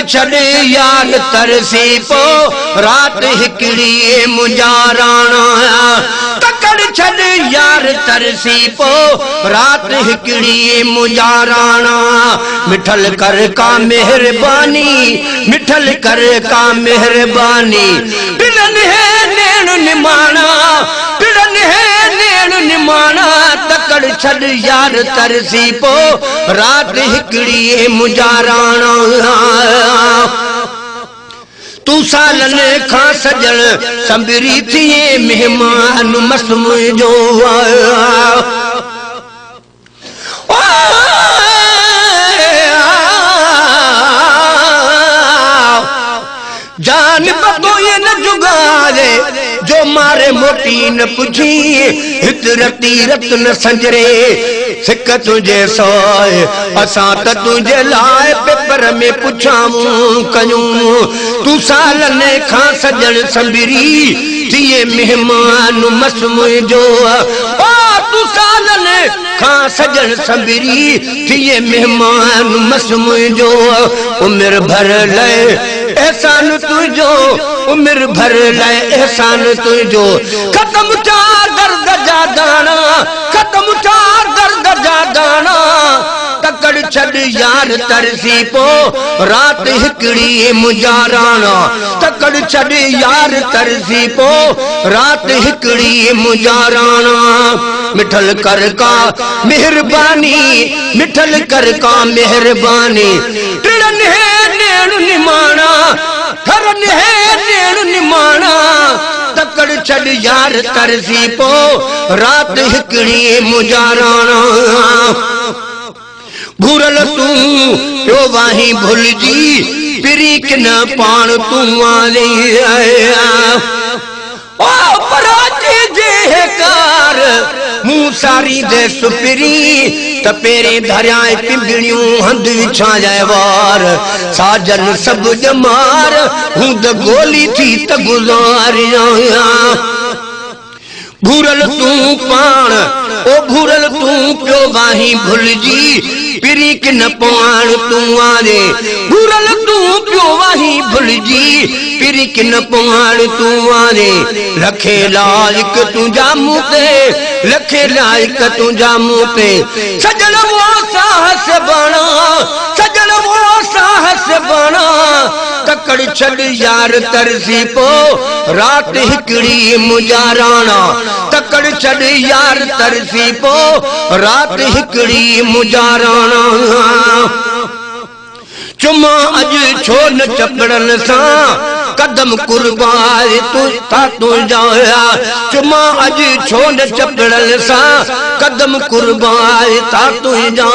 छॾ यार तरसी पो रात हिकड़ी मुंहिंजा राणा तकड़ छॾ यार तरसी पो रात हिकड़ी मुंहिंजा राणा मिठल कर का मेहरबानी मिठल कर का मेहरबानी पिड़न है नैण निमाना पिड़न है नैण निमाना तकड़ छॾ यार तरसी पो रात हिकड़ी मुंहिंजा राणा तू सालन खां सजण संबरी थिए मेहमान मस्त मुंहिंजो जान पतो ये न जुगारे जो मारे मोटी न पुछी हित रती रत न संजरे सिक तुझे सोए असां त तुझे लाए पेपर में पुछाऊं कयूं तू सालन खां सजण संबरी थिए मेहमान मस्त मुंहिंजो तू सालन खां सजण संबरी थिए मेहमान मस्त मुंहिंजो उम्र भर ले एहसान तुझो उम्र भर लाए एहसान तुझो खत्म चार दर्द जा दाना खत्म चार दर्द जा दाना तकड़ छॾ यार तरसी पो रात हिकड़ी मुंहिंजा राणा तकड़ छॾ यार तरसी पो रात हिकड़ी मुंहिंजा राणा मिठल कर का मेहरबानी मिठल कर का मेहरबानी टिड़न है नैण निमाना ठरन है नैण निमाना तकड़ छॾ यार तरसी पो रात हिकड़ी मुंहिंजा राणा भूरल तू पियो वाही भुलजी पिरी कि न पाण तू आले ओ पराजे जे कार मुंह सारी दे सुपिरी त पेरे धरियाए पिंबड़ियूं हंध विछाए वार साजन सब जमार हूं त गोली थी त गुज़ारिया भूरल तू पाण ओ भूरल तू पियो वाही भुलजी पिरी कि न पाण तू आरे भूरल तू पियो वाही भुलजी पिरी कि न पाण तू आरे रखे लायक तुझा मुंह ते रखे लायक तुझा मुंह ते सजण वो साहस बणा सजण वो साहस बणा तकड़ छॾ यार तरसी पो रात हिकड़ी मुंहिंजा राणा तकड़ छॾ यार तरसी पो रात हिकड़ी मुंहिंजा राणा चुमा अज छो न चपड़न सां कदम कुर्बान तू था तुझा चुमा अज छो न चपड़न सां कदम कुर्बान था तुझा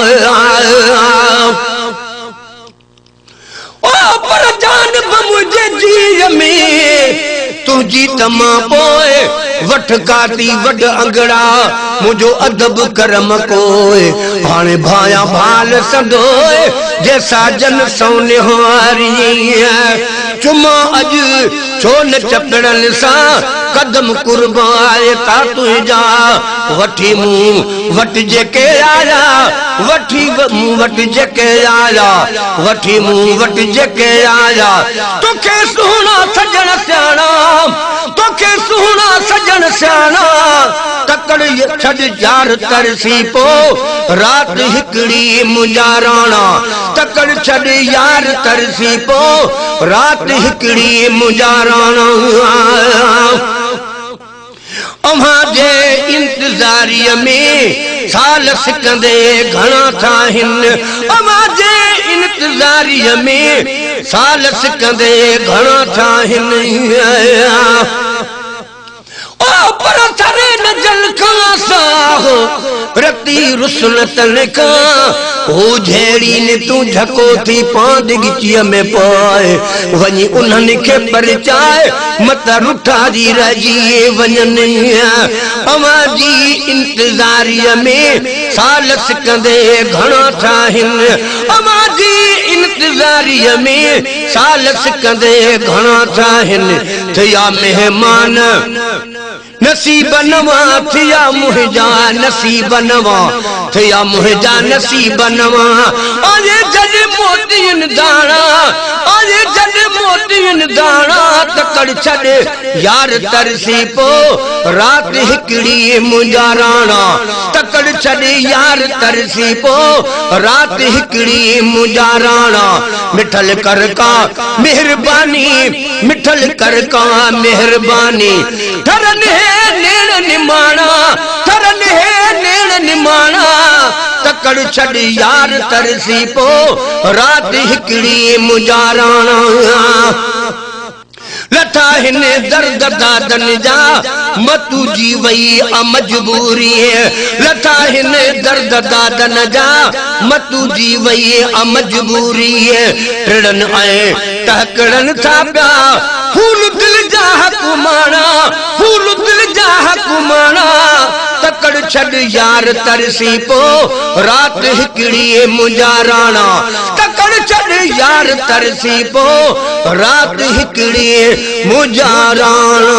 ओ पर जान मुझे जी में तुझी तमा पोए वठ काती वड अंगड़ा मुझो अदब करम कोए हाणे भाया भाल संदोए जैसा जन सोने हारी चुमा अज छो न चपड़न सा कदम कुर्बाए ता तुझा वठी मुंह वट जेके आया वठी मुंह वट जेके आया वठी मुंह वट जेके आया तोखे सुहना सजण सियाणा तोखे सुहना सजण सियाणा तकड़ छॾ यार तरसी पो रात हिकड़ी मुंहिंजा राणा तकड़ छॾ यार तरसी पो रात हिकड़ी मुंहिंजा राणा अम्हां जे इंतज़ारीअ में साल सिकंदे घणा था हिन अम्हां जे इंतज़ारीअ में साल सिकंदे घणा था हिन ओ पर सरे न जल खां साहो रती रुसलतन का हो झेड़ी ने तू झको थी पांद गिचीअ में पाए वनी उन्हनि खे परचाए मत रुठारी रजी वञनि अवां जी इंतज़ारीअ में साल सिकंदे घणा था हिन अवां जी इंतज़ारीअ में साल सिकंदे घणा था हिन थिया मेहमान न नसीब नवा थिया मुझा नसीब नवा थिया मुझा नसीब नवा अरे जद मोतियन दाना अरे जद मोतियन दाना तकड़ छड़े यार तरसी पो रात हिकड़ी मुझा राणा तकड़ छड़े यार तरसी पो रात हिकड़ी मुझा राणा मिठल कर का मेहरबानी मिठल कर का मेहरबानी धरन है नेण निमाणा धरन है नेण निमाणा तकड़ छड़ यार तरसी पो रात हिकड़ी मुझा राणा लथा हिन दर्द दादन जा मतू जी वई मजबूरी लथा हिन दर्द दादन जा मतू जी वई मजबूरी टिड़न आए टहकड़न था प्या फूल दिल जा कुमाना फूल दिल जा कुमाना तकड़ छड़ यार तरसी पो रात हिकड़ी मुझा राणा तकड़ छड़ यार तरसी पो रात हिकड़ी मुझा राणा